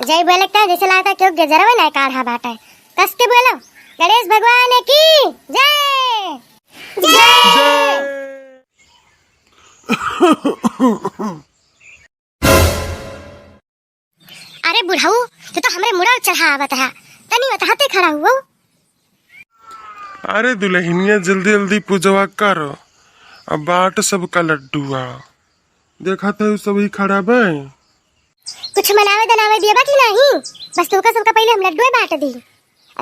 जय बोलता जैसे लगता क्यों गजरवा ना काढ़ा बाटा है। कस के बोलो गणेश भगवान की जय जय। अरे बुढ़ाऊ तो हमरे मुड़ा चढ़ावत है तनी बताते खड़ा हुआ। अरे दुल्हनिया जल्दी जल्दी पूजवा करो। अब बाट सबका लड्डूआ देखा था सभी खड़ा बे। कुछ मनावे दनावे दिया कि नहीं? बस तुका सबका पहले हम लड्डू बांट दी।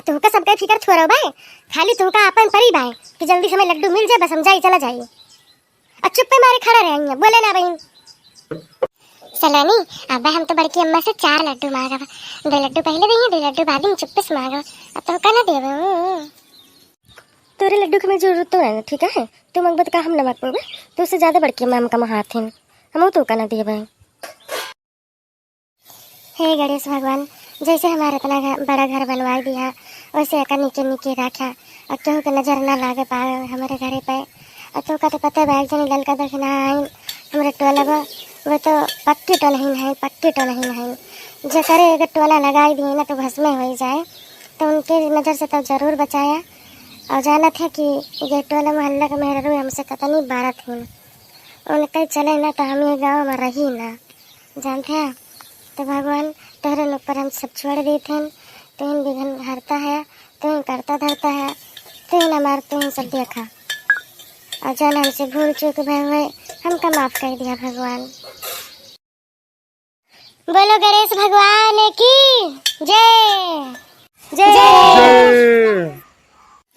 तुका सबका फिकर छोड़ो भाई, खाली तुका अपन परी भाई कि जल्दी से हमें लड्डू मिल जाए, बस हम जाई चला जाइए। चुप पे मारे खड़ा रहेंगे, बोले ना भाई। सलोनी अब हम तो बड़की अम्मा से 4 लड्डू मांगा, 2 लड्डू पहले देंगे 2 लड्डू बाद में चुप्पे से मांगा। अब तो का ना देवे तोरे लड्डू की मैं जरूरत तो है, ठीक है? तू मंगबत का हम नमक पोगे तो उससे ज्यादा बड़की अम्मा हमका हाथ है, हम तो का ना दिए भाई। हे गणेश भगवान, जैसे हमारा इतना बड़ा घर बनवा दिया वैसे एक नीचे नीचे रखा और केहू के नजर ना लागे पाए हमारे घरे पे। और तो का तो पता बैग जनी ललका दखना है हमारे टोला वो तो पक्की तो नहीं है, पक्की तो नहीं है। जैसे अगर टोला लगाई दिए ना तो भस्मे हो जाए, तो उनके नज़र से तो जरूर बचाया। और जाना था कि ये टोला मोहल्ला का मेहरा हमसे कतनी बारत थी, उनके चले ना तो हम ये गाँव में रही ना, जानते हैं? तो भगवान तोहरे ऊपर हम सब छोड़ देते हैं। तो इन विघन हरता है, तो इन करता धरता है, तो इन हमार तो इन सब देखा और जान हमसे भूल चूक हुए हमका माफ कर दिया भगवान। बोलो गणेश भगवान की जय जय।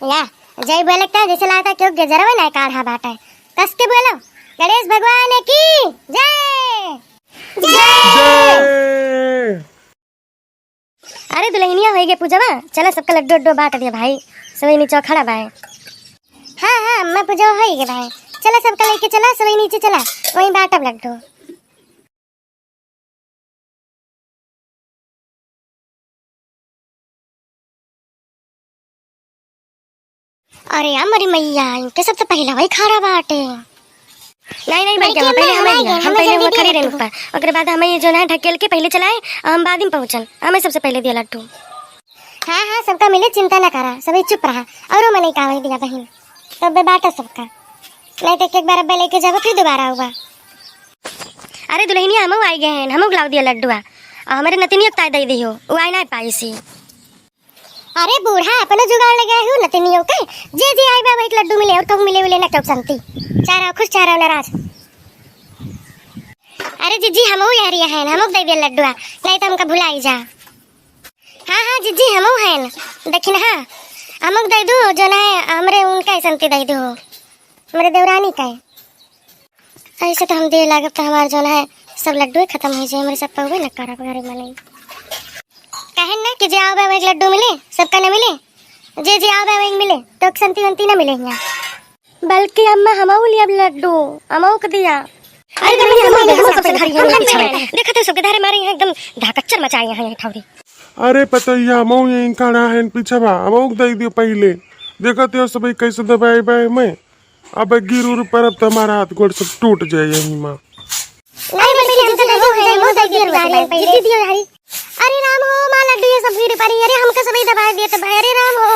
या जय बोलता जैसे लगता क्यों गजरवा ना काढ़ा बाटा है। कस के बोलो गणेश भगवान की जय जय। अरे दुल्हनिया हो गए पूजवा, चलो सबका लड्डू उड्डू बांट दिया भाई, सभी नीचे खड़ा भाई। हाँ मैं पूजा हो गए भाई, चला सबका लेके चला, सभी नीचे चला वहीं बांटब लड्डू। अरे यार मरी मैया, इनके सबसे पहला वही खड़ा बाटे। नहीं पहले हम पहले वो खड़े रहे ऊपर, उसके बाद हमें जो है ढकेल के पहले चलाए, हम बाद में पहुंचन, हमें सबसे पहले दिया लड्डू। हाँ सबका मिले, चिंता ना करा, सभी चुप रहा। और मैंने कहा वही दिया बहन, तब तो बांटा सबका, नहीं तो एक बार अब लेके जाओ फिर दोबारा हुआ। अरे दुल्हनिया हम आई गए हैं, हम लाओ दिया लड्डू हमारे नतिनियों ताय दे दी हो, वो आई ना पाई सी। अरे बूढ़ा अपना जुगाड़ लगा हूँ नतिनियों के, जे आई बाबा एक लड्डू मिले और तो मिले ना कब संती चारा खुश चारा नाराज। अरे जीजी हम यारिया हैं, हम दे दिया लड्डू, नहीं तो हमका भुलाई जा। हाँ जीजी हम हैं, देखिन हाँ हम दे दो जो ना है हमरे उनका संती दे दो, हमारे देवरानी का है। ऐसे तो हम दे लागत तो हमारे जो है सब लड्डू खत्म हो जाए, हमारे सब पहुए न करा घरे में कहन ना कि जे आओ बाबा एक लड्डू मिले सबका न मिले, जे आओ बाबा एक मिले तो संती वंती न मिले यहाँ, बल्कि अम्मा हमऊ लिया लड्डू हमऊ को दिया। देखा तो सबके धारे मारे एकदम धाकच्चर मचाए हैं ठौरी। अरे पतैया मऊ यहीं खड़ा है पीछे बा, मऊ दे दियो पहले, देखा तो सभी कैसे दबाए बाए में। अब गिर उर पर अब तुम्हारा हाथ गोड़ सब टूट जाए यहीं माँ। अरे राम हो माँ लड्डू ये सब गिर पड़ी, अरे हमका सभी दबा दिए तो अरे राम हो।